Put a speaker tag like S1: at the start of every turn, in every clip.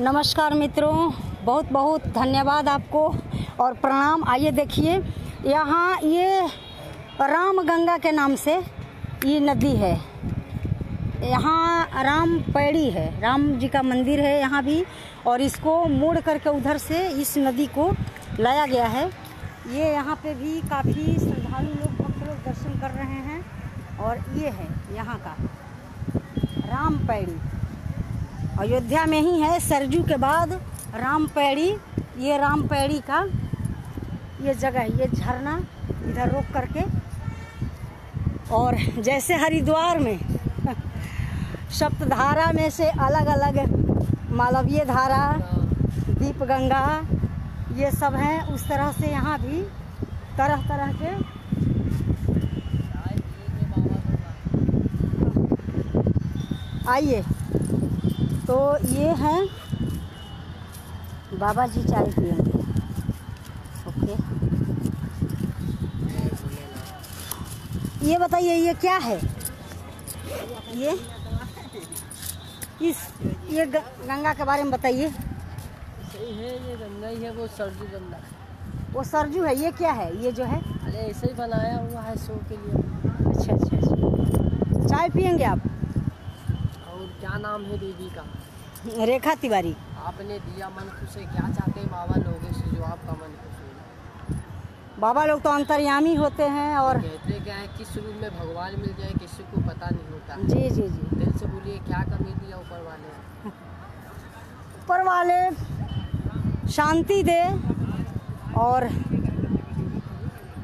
S1: नमस्कार मित्रों, बहुत बहुत धन्यवाद आपको और प्रणाम। आइए देखिए, यहाँ ये राम गंगा के नाम से ये नदी है। यहाँ राम पैड़ी है, राम जी का मंदिर है यहाँ भी, और इसको मोड़ करके उधर से इस नदी को लाया गया है। ये यहाँ पे भी काफ़ी श्रद्धालु लोग, भक्त लोग दर्शन कर रहे हैं। और ये है यहाँ का राम पैड़ी, अयोध्या में ही है। सरजू के बाद राम पैड़ी, ये राम पैड़ी का ये जगह, ये झरना इधर रोक करके, और जैसे हरिद्वार में सप्तधारा में से अलग अलग मालवीय धारा, दीप गंगा, ये सब हैं, उस तरह से यहाँ भी तरह तरह के आइए। तो ये हैं बाबा जी, चाय पिएंगे। ओके, ये बताइए ये क्या है? ये गंगा के बारे में बताइए।
S2: सही है, ये गंगा ही है, वो सरजू गंगा।
S1: वो सरजू है, ये क्या है? ये जो है
S2: अरे ऐसे ही बनाया हुआ है शो के लिए।
S1: अच्छा अच्छा अच्छा। चाय पिएंगे आप?
S2: और क्या नाम है देवी का?
S1: रेखा तिवारी।
S2: आपने दिया मन खुश है, क्या चाहते हैं बाबा लोगों से जो आपका मन खुश हो?
S1: बाबा लोग तो अंतर्यामी होते हैं, और
S2: कहते क्या है, किस रूप में भगवान मिल जाए किसी को पता नहीं होता।
S1: जी जी जी,
S2: दिल से बोलिए, क्या कमी दिया ऊपर वाले?
S1: ऊपर वाले शांति दे और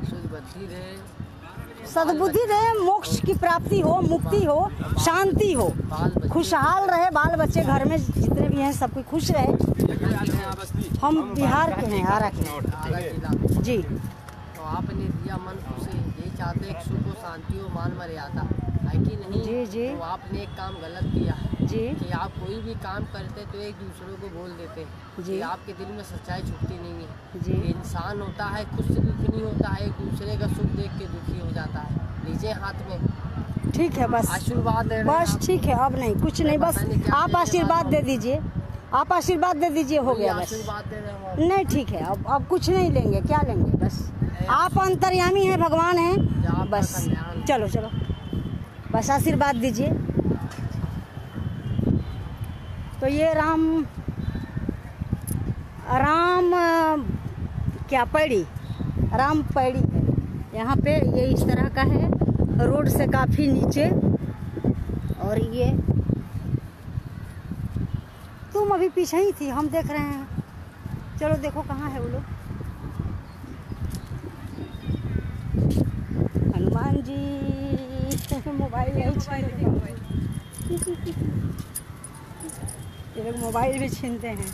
S2: शुद्धबुद्धि दे,
S1: सद्बुद्धि दे, मोक्ष की प्राप्ति हो, मुक्ति हो, शांति हो, खुशहाल रहे, बाल बच्चे घर में जितने भी हैं सब कोई खुश रहे। हम बिहार के हैं, आरा के जी।
S2: तो आपने दिया मन खुश है, यही चाहते हैं सुख हो, शांति हो, मान मर्यादा है कि नहीं?
S1: जी जी।
S2: तो आपने एक काम गलत किया है
S1: जी
S2: कि आप कोई भी काम करते तो एक दूसरे को बोल देते हैं
S1: जी।
S2: कि आपके दिल में सच्चाई छुपती नहीं है।
S1: जी।
S2: इंसान होता है, खुद से दुखी नहीं होता है, एक दूसरे का सुख देख के दुखी हो जाता है। लीजिए हाथ में,
S1: ठीक है, बस
S2: आशीर्वाद दे रहे हैं
S1: बस,
S2: आप।
S1: ठीक है, अब नहीं, कुछ नहीं, बस आप आशीर्वाद दे दीजिए, आप आशीर्वाद दे दीजिए, हो गया बस।
S2: आशीर्वाद दे रहे हैं हम।
S1: नहीं, ठीक है, अब कुछ नहीं लेंगे, क्या लेंगे? बस आप अंतर्यामी हैं, भगवान हैं, बस चलो चलो, बस आशीर्वाद दीजिए। तो ये राम क्या पैड़ी, राम पैड़ी है यहाँ पे। ये इस तरह का है, रोड से काफ़ी नीचे। और ये तुम अभी पीछे ही थी, हम देख रहे हैं। चलो देखो कहाँ है वो लोग। हनुमान जी मोबाइल नहीं छीनते, ये लोग मोबाइल भी छीनते हैं।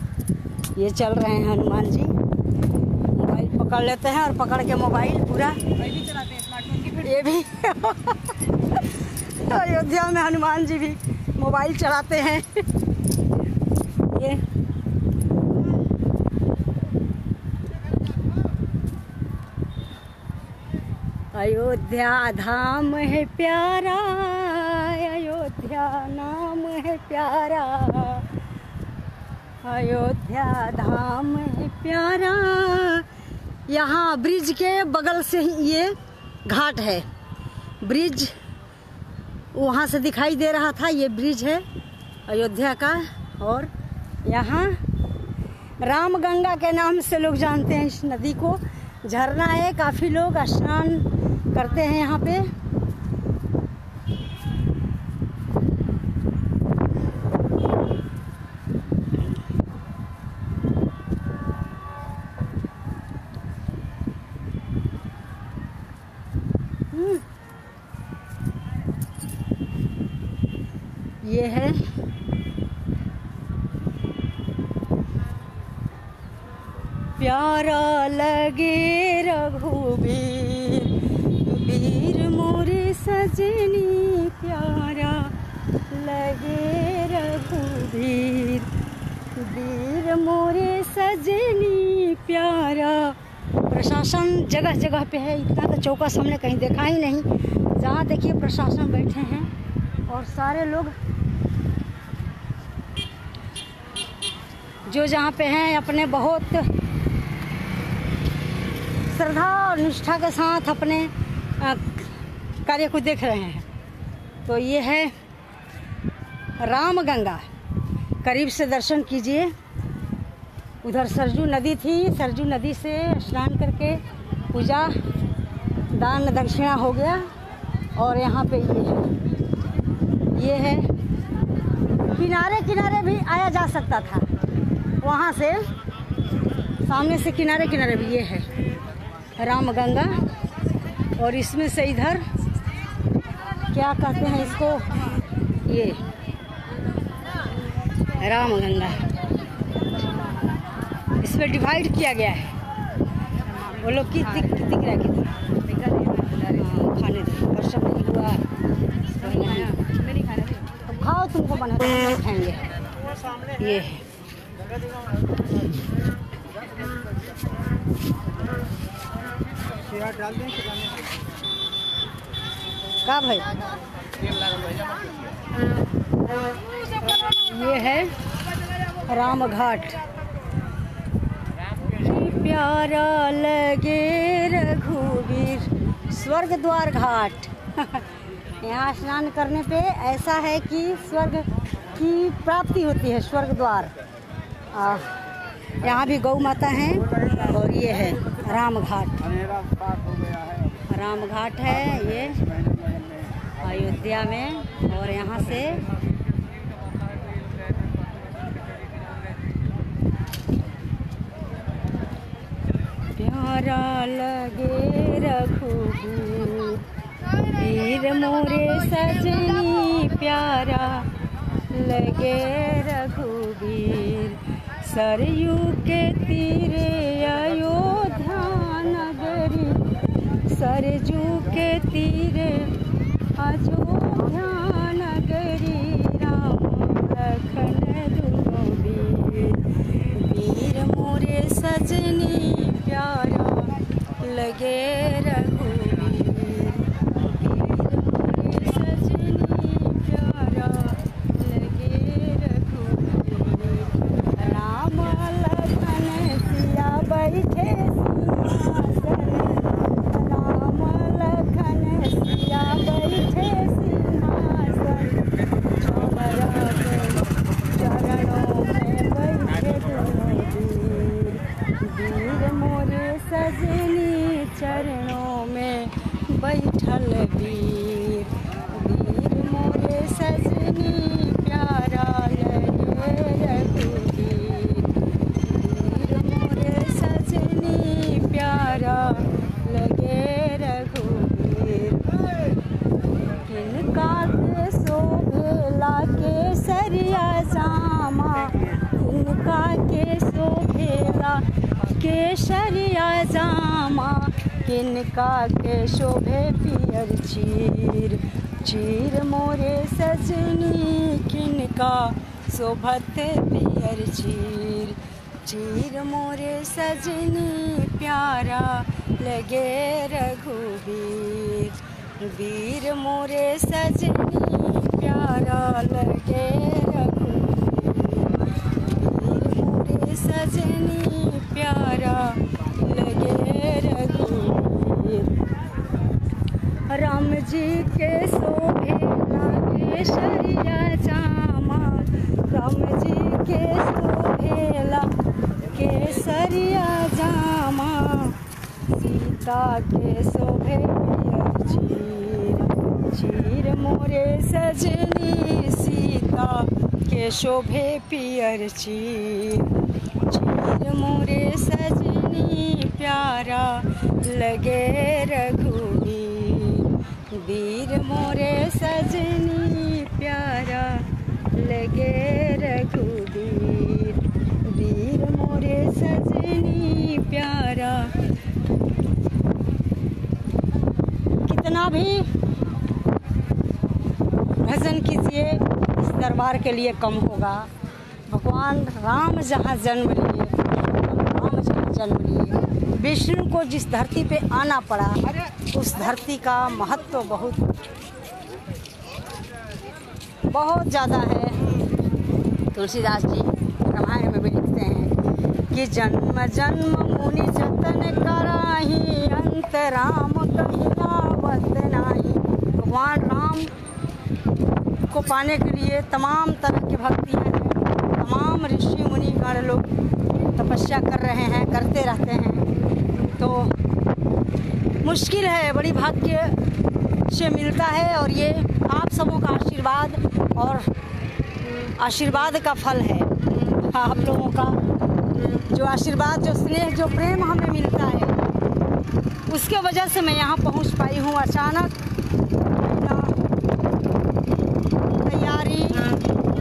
S1: ये चल रहे हैं हनुमान जी, मोबाइल पकड़ लेते हैं और पकड़ के मोबाइल पूरा भी चलाते हैं, स्मार्टफोन की। ये भी अयोध्या में हनुमान जी भी मोबाइल चलाते हैं। ये अयोध्या धाम है प्यारा, अयोध्या नाम है प्यारा, अयोध्या धाम है प्यारा। यहाँ ब्रिज के बगल से ही ये घाट है, ब्रिज वहाँ से दिखाई दे रहा था, ये ब्रिज है अयोध्या का। और यहाँ राम गंगा के नाम से लोग जानते हैं इस नदी को। झरना है, काफ़ी लोग स्नान करते हैं यहाँ पे। ये है प्यारा लगे रघुबीर, वीर मोरे सजनी, प्यारा लगे रघुबीर, वीर मोरे सजनी प्यारा। प्रशासन जगह जगह पे है, इतना तो चौकस हमने कहीं देखा ही नहीं। जहाँ देखिए प्रशासन बैठे हैं और सारे लोग जो जहाँ पे हैं अपने बहुत श्रद्धा और निष्ठा के साथ अपने कार्य को देख रहे हैं। तो ये है रामगंगा, करीब से दर्शन कीजिए। उधर सरजू नदी थी, सरजू नदी से स्नान करके पूजा दान दक्षिणा हो गया। और यहाँ पे ये है किनारे किनारे भी आया जा सकता था, वहाँ से सामने से किनारे किनारे भी। ये है रामगंगा और इसमें से इधर क्या कहते हैं इसको, ये रामगंगा, इसमें डिवाइड किया गया है। वो लोग की दिख रहा है कितना खाने दो, वर्षा नहीं हुआ तो खाओ, तुमको बना नहीं खाएंगे। ये का भाई, ये है राम घाट। प्यारा लगे रघुवीर, स्वर्ग द्वार घाट। यहाँ स्नान करने पे ऐसा है कि स्वर्ग की प्राप्ति होती है, स्वर्ग द्वार। यहाँ भी गौ माता हैं। और ये है राम घाट, राम घाट है ये अयोध्या में। और यहाँ से प्यारा लगे रघुवीर, वीर मोरे सजनी, प्यारा लगे रघुवीर। सरयू के तीरे अयोध्या नगरी, सरजू के तीरे अयोध्या नगरी। राम लखन दुनो वीर, वीर मोरे सजनी, प्यारा लगे रघुवीर। वीर मोरे सजनी, प्यारा लगे रघुवीर। राम लखन सिया बैठे सिंहासन, राम लखन सिया बैठे सिंहासन। चरणों में बैठे दोनों वीर, वीर मोरे सजनी, चरणों में बैठल वीर। वीर मोरे सजनी, प्यारा लगे रघुवीर। वीर मोरे सजनी, प्यारा लगे रघुवीर। किनका के शोभेला केसरिया जामा, किनका के शोभेला केसरिया जामा। किनका के शोभे पियर चीर, चीर मोरे सजनी। किनका शोभत पियर चीर, चीर मोरे सजनी, प्यारा लगे रघुवीर। वीर मोरे सजनी, प्यारा लगे रघुवीर। वीर मोरे सजनी, प्यारा लगे रघुवीर। राम जी के शोभेला केसरिया जामा, राम जी के शोभेला केसरिया जामा। सीता के शोभे पियर चीर, चीर मोरे सजनी। सीता के शोभे पियर चीर, चीर मोरे सजनी, प्यारा लगे रघुवीर। वीर मोरे सजनी, प्यारा लगे रघुवीर। वीर मोरे सजनी, प्यारा। कितना भी भजन कीजिए इस दरबार के लिए कम होगा। भगवान राम जहाँ जन्म लिए, राम जहाँ जन्म लिए, विष्णु को जिस धरती पे आना पड़ा, उस धरती का महत्व बहुत ज़्यादा है। तुलसीदास जी रामायण में भी लिखते हैं कि जन्म जन्म मुनि जतन कराही अंत राम कहीं आवत नाही। भगवान राम को पाने के लिए तमाम तरह की भक्तियाँ हैं, तमाम ऋषि मुनि गण लोग तपस्या कर रहे हैं, करते रहते हैं। तो मुश्किल है, बड़ी भाग्य से मिलता है और ये आप सबों का आशीर्वाद और आशीर्वाद का फल है। आप लोगों का जो आशीर्वाद, जो स्नेह, जो प्रेम हमें मिलता है, उसके वजह से मैं यहाँ पहुँच पाई हूँ। अचानक ना तैयारी,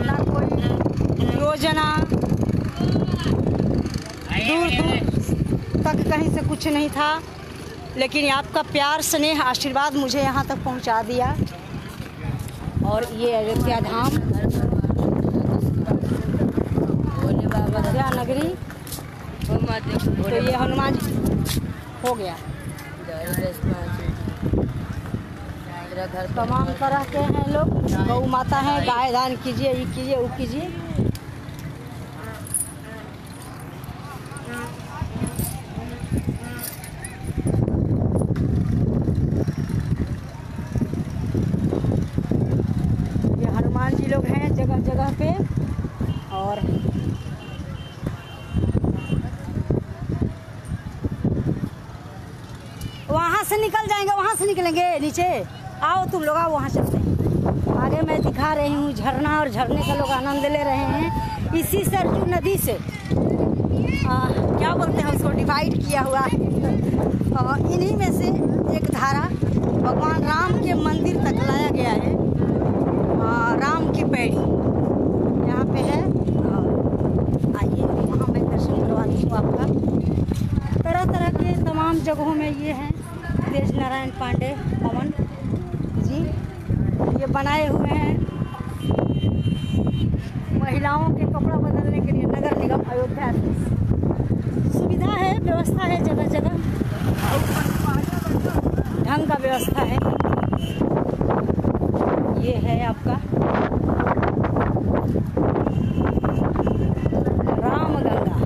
S1: ना कोई योजना, दूर दूर तक कहीं से कुछ नहीं था, लेकिन आपका प्यार, स्नेह, आशीर्वाद मुझे यहाँ तक पहुँचा दिया। और ये अयोध्या धाम, अयोध्या नगरी, तो ये हनुमान जी हो गया। तमाम तरह के हैं लोग, गौ माता हैं, गाय दान कीजिए, ये कीजिए, वो कीजिए। ये हनुमान जी लोग हैं जगह जगह पे। और वहाँ से निकल जाएंगे, वहाँ से निकलेंगे नीचे। आओ तुम लोग, आओ वहाँ चलते हैं। आगे मैं दिखा रही हूँ झरना, और झरने का लोग आनंद ले रहे हैं। इसी सरजू नदी से क्या बोलते हैं उसको, डिवाइड किया हुआ है। इन्हीं में से एक धारा भगवान राम के मंदिर तक लाया गया है। राम की पैड़ी यहाँ पे है। आइए वहाँ मैं दर्शन करवाती हूँ आपका। तरह तरह के तमाम जगहों में ये हैं। तेज नारायण पांडे पवन जी ये बनाए हुए हैं महिलाओं के कपड़ा बदलने के लिए। नगर निगम अयोध्या, सुविधा है, व्यवस्था है, जगह जगह ढंग का व्यवस्था है। ये है आपका रामगंगा।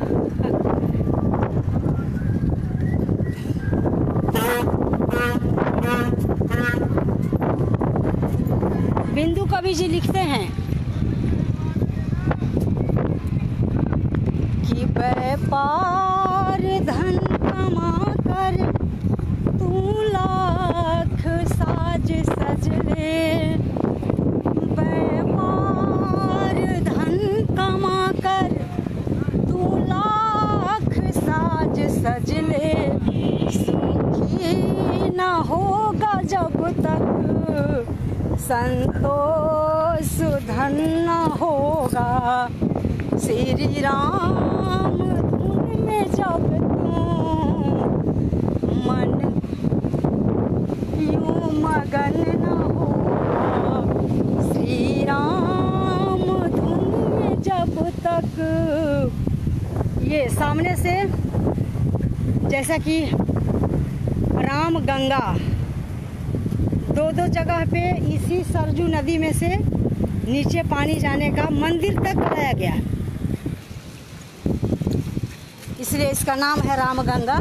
S1: बिंदु कवि जी लिखते हैं कि व्यापार धन कमा कर तू लाख साज सज ले। व्यापार धन कमा कर तू लाख साज सज ले। सुखी न होगा जब तक संतोष धन न होगा। श्री राम धुन में जब तू मन यूं मगन न होगा। श्री राम धुन में जब तक। ये सामने से जैसा कि राम गंगा दो दो जगह पे इसी सरजू नदी में से नीचे पानी जाने का मंदिर तक बनाया गया, इसलिए इसका नाम है रामगंगा।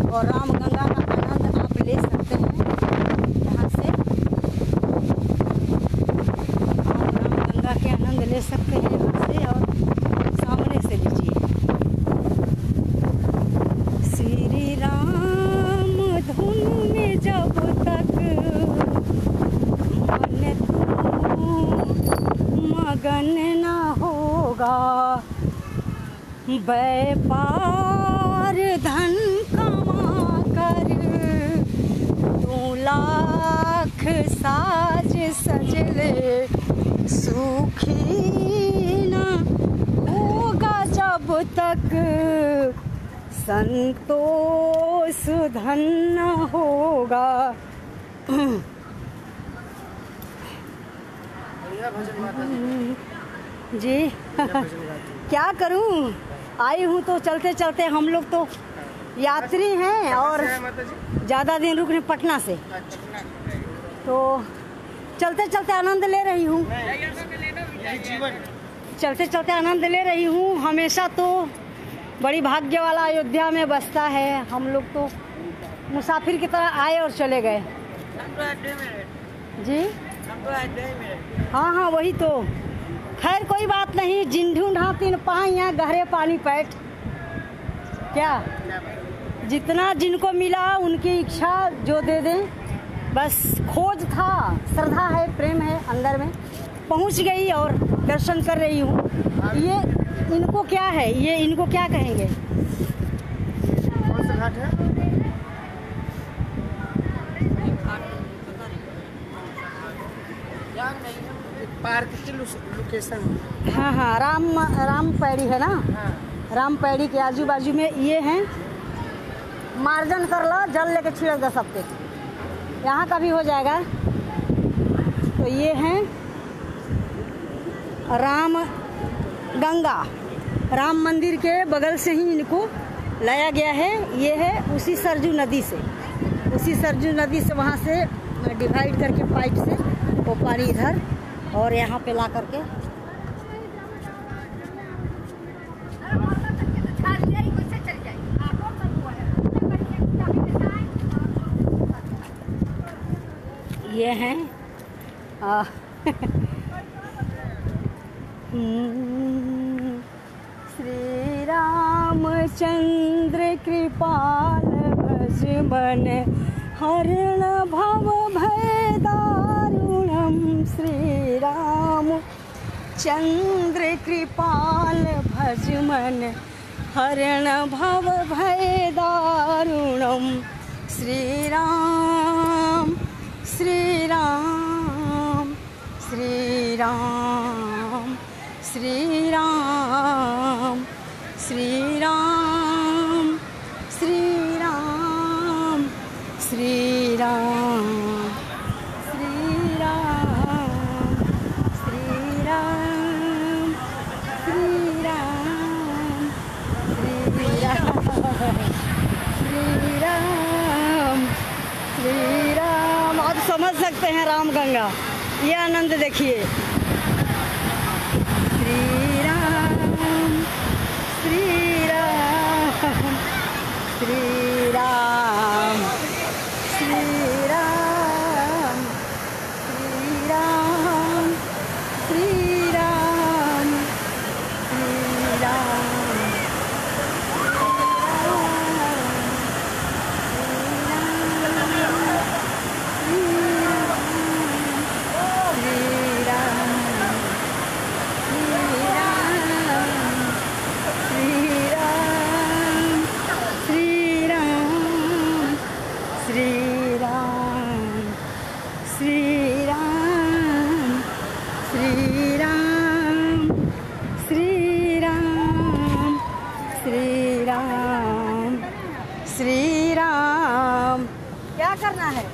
S1: और रामगंगा का आनंद आप ले सकते हैं यहाँ से। आप रामगंगा के आनंद ले सकते हैं यहाँ से, और सामने से लीजिए। श्री राम धुन में जब तक मगन न होगा। व्यापार धन कमा कर तू लाख साज सज ले। सुखी न होगा जब तक संतोष धन न होगा। जी क्या करूं, आई हूं तो चलते चलते। हम लोग तो यात्री हैं और ज़्यादा दिन रुक रहे पटना से, तो चलते चलते आनंद ले रही हूँ। चलते चलते आनंद ले रही हूँ। हमेशा तो बड़ी भाग्य वाला अयोध्या में बसता है। हम लोग तो मुसाफिर की तरह आए और चले गए। जी हाँ हाँ वही तो। खैर कोई बात नहीं। जिंढू ढा तीन पाइया गहरे पानी पैठ। क्या जितना जिनको मिला उनकी इच्छा जो दे दें, बस खोज था, श्रद्धा है, प्रेम है अंदर में। पहुंच गई और दर्शन कर रही हूँ। ये इनको क्या है, ये इनको क्या कहेंगे?
S3: कौन सा घाट है? पार्क की लोकेशन।
S1: हाँ हाँ राम पैड़ी है ना।
S3: हाँ।
S1: राम पैड़ी के आजू बाजू में ये हैं। मार्जन कर लो, जल लेके छिड़क दो सब पे। यहाँ का भी हो जाएगा। तो ये हैं राम गंगा। राम मंदिर के बगल से ही इनको लाया गया है। ये है उसी सरजू नदी से, उसी सरजू नदी से वहाँ से डिवाइड करके पाइप से वो पानी इधर और यहाँ पे ला करके ये हैं श्री रामचंद्र कृपाल भज मन हरण भव भय दारुणम। श्री राम चंद्र कृपाल भज मन हरण भव भय दारुणम। श्री राम श्री राम श्री राम श्री राम श्री राम श्री राम श्री राम श्री राम श्री राम श्री राम श्री राम श्री राम। आप समझ सकते हैं राम गंगा। ये आनंद देखिए। श्री राम श्री राम श्री राम श्री राम श्री राम श्री राम श्री राम श्री राम। क्या करना है?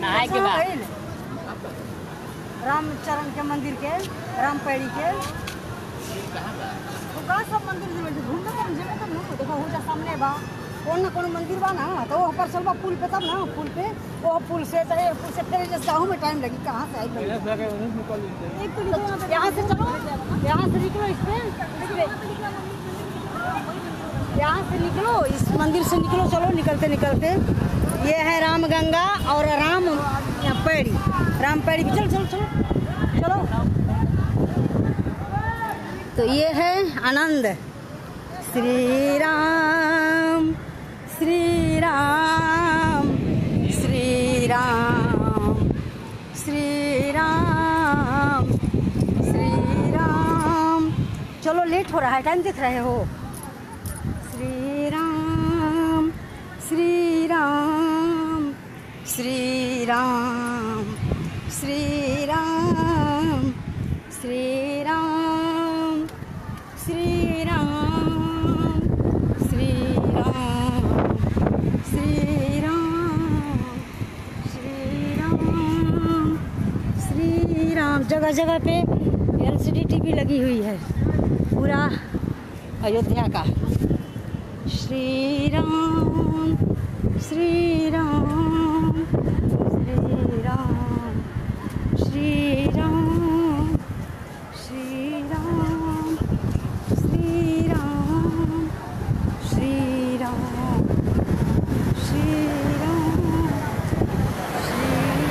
S2: नहाए के बाद
S1: रामचरण के मंदिर के, राम पैड़ी के तो का सब मंदिर में घूमने कौन जगह तब ना देखो हो जा सामने बा कौन ना कौन मंदिर बा ना। तो वो पर चलबा पुल पे, तब ना पुल पे वो पुल से चाहे पुल से फिर जैसे गाँव में टाइम लगी। कहाँ से आई? एक तो यहाँ से चलो, यहाँ से निकलो, इस पे यहाँ से निकलो, इस मंदिर से निकलो। चलो निकलते निकलते ये है राम गंगा और राम पैड़ी। राम पैड़ी भी चलो चलो चलो चलो। तो ये है आनंद। श्री राम श्री राम श्री राम श्री राम श्री राम। चलो लेट हो रहा है, टाइम देख रहे हो। श्री राम श्री राम श्री राम श्री राम श्री राम श्री राम श्री राम श्री राम श्री राम श्री राम। जगह जगह पे LCD TV लगी हुई है पूरा अयोध्या का। श्री राम श्री राम श्री राम श्री राम श्री राम श्री राम श्री राम श्री राम श्री राम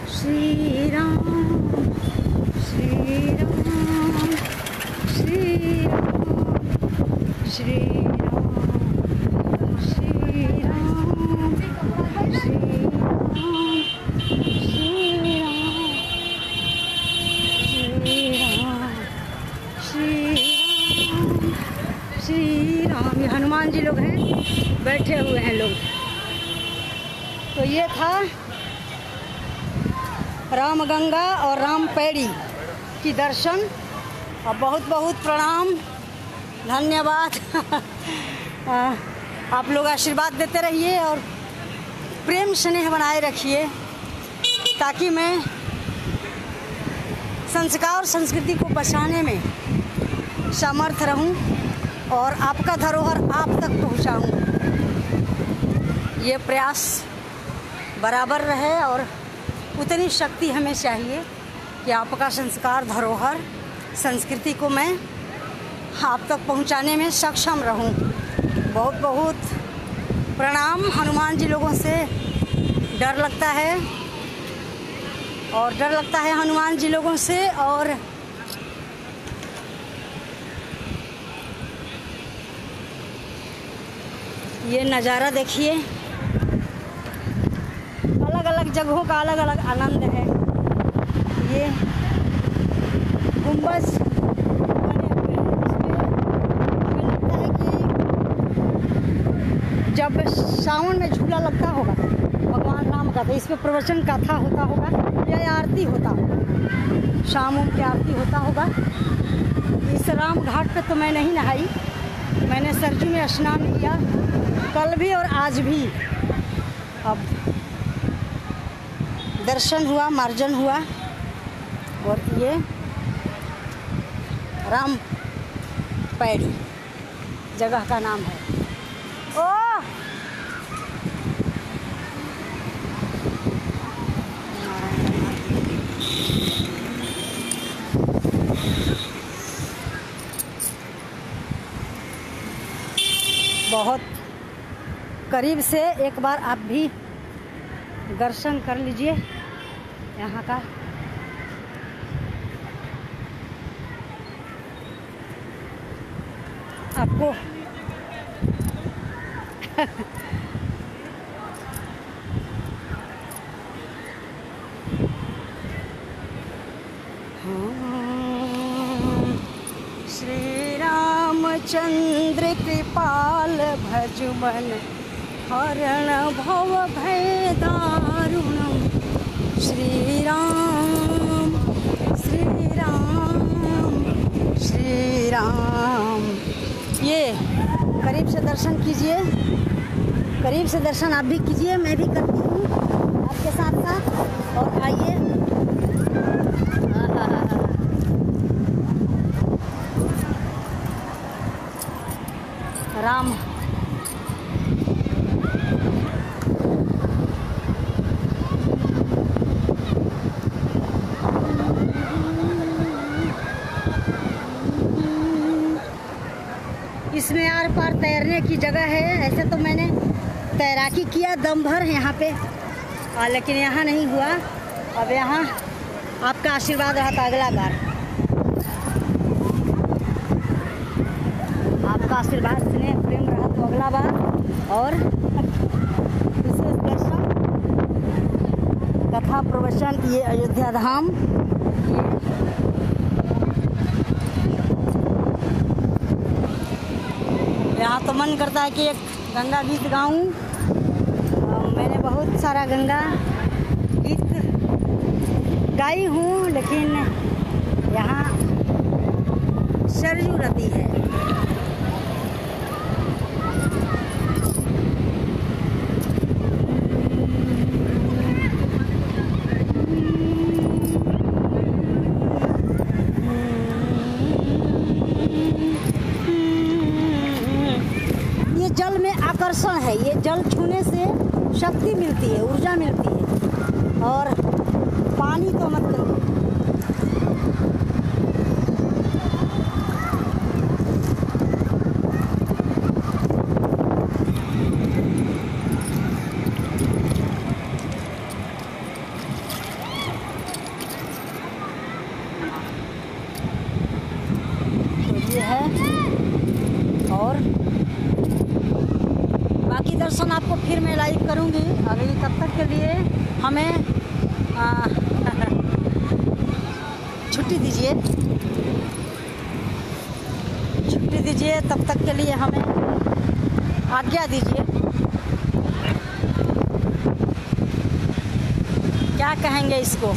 S1: श्री राम श्री राम श्री राम श्री राम श्री राम। ये हनुमान जी लोग हैं, बैठे हुए हैं लोग। तो ये था रामगंगा और राम पैड़ी की दर्शन। और बहुत बहुत प्रणाम, धन्यवाद। आप लोग आशीर्वाद देते रहिए और प्रेम स्नेह बनाए रखिए, ताकि मैं संस्कार और संस्कृति को बचाने में समर्थ रहूं और आपका धरोहर आप तक पहुंचाऊं। ये प्रयास बराबर रहे और उतनी शक्ति हमें चाहिए कि आपका संस्कार, धरोहर, संस्कृति को मैं आप तक पहुंचाने में सक्षम रहूं। बहुत बहुत प्रणाम। हनुमान जी लोगों से डर लगता है, और डर लगता है हनुमान जी लोगों से। और ये नज़ारा देखिए, अलग अलग जगहों का अलग अलग आनंद है। ये गुंबज बने हुए हैं, इसमें हमें लगता है कि जब सावन में झूला लगता होगा भगवान राम का, तो इसमें प्रवचन कथा होता होगा या आरती होता होगा, शाम की आरती होता होगा। इस राम घाट पे तो मैं नहीं नहाई, मैंने सरजू में स्नान किया कल भी और आज भी। अब दर्शन हुआ, मार्जन हुआ। और ये राम पैड़ी जगह का नाम है। ओ बहुत करीब से एक बार आप भी दर्शन कर लीजिए यहाँ का। आपको श्री रामचंद्र कृपाल भजमन हरण भव भय दारुणम। श्री राम श्री राम श्री राम। ये करीब से दर्शन कीजिए, करीब से दर्शन आप भी कीजिए, मैं भी करती हूँ आपके साथ साथ। और आइए, राम इसमें आर पार तैरने की जगह है। ऐसे तो मैंने तैराकी किया दम भर यहाँ पे, लेकिन यहाँ नहीं हुआ। अब यहाँ आपका आशीर्वाद रहा था अगला बार, आपका आशीर्वाद स्नेह प्रेम रहा तो अगला बार। और विशेष दर्शन, कथा प्रवचन, ये अयोध्या धाम, यहाँ तो मन करता है कि एक गंगा गीत गाऊं। मैंने बहुत सारा गंगा गीत गाई हूँ, लेकिन यहाँ सरयू नदी है। आकर्षण है। ये जल छूने से शक्ति मिलती है, ऊर्जा मिलती है। और पानी तो मत करो। तो ये है, और बाकी दर्शन आपको फिर मैं लाइव करूँगी अगली। तब तक के लिए हमें छुट्टी दीजिए, छुट्टी दीजिए। तब तक के लिए हमें आज्ञा दीजिए। क्या कहेंगे इसको,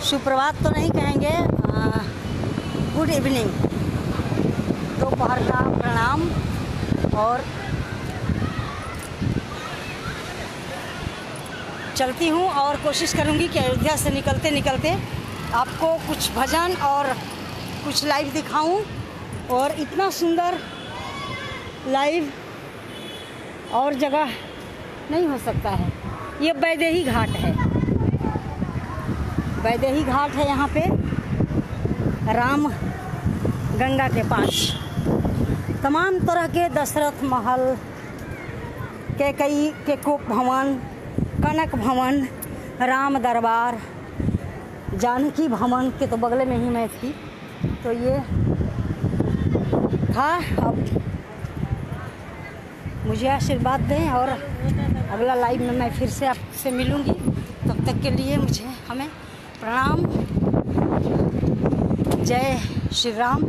S1: सुप्रभात तो नहीं कहेंगे, गुड इवनिंग, दोपहर का प्रणाम। और चलती हूँ और कोशिश करूँगी कि अयोध्या से निकलते निकलते आपको कुछ भजन और कुछ लाइव दिखाऊं। और इतना सुंदर लाइव और जगह नहीं हो सकता है। ये वैदेही घाट है, वैदेही घाट है यहाँ पे, राम गंगा के पास। तमाम तरह के दशरथ महल, कैकई के कोप भवन, कनक भवन, राम दरबार, जानकी भवन के तो बगल में ही मैं थी। तो ये था। अब मुझे आशीर्वाद दें और अगला लाइव में मैं फिर से आपसे मिलूँगी। तब तक के लिए हमें प्रणाम। जय श्री राम,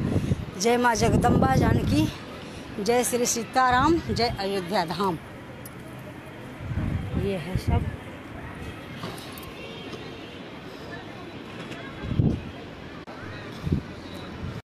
S1: जय माँ जगदम्बा जानकी, जय श्री सीताराम, जय अयोध्या धाम। ये है सब।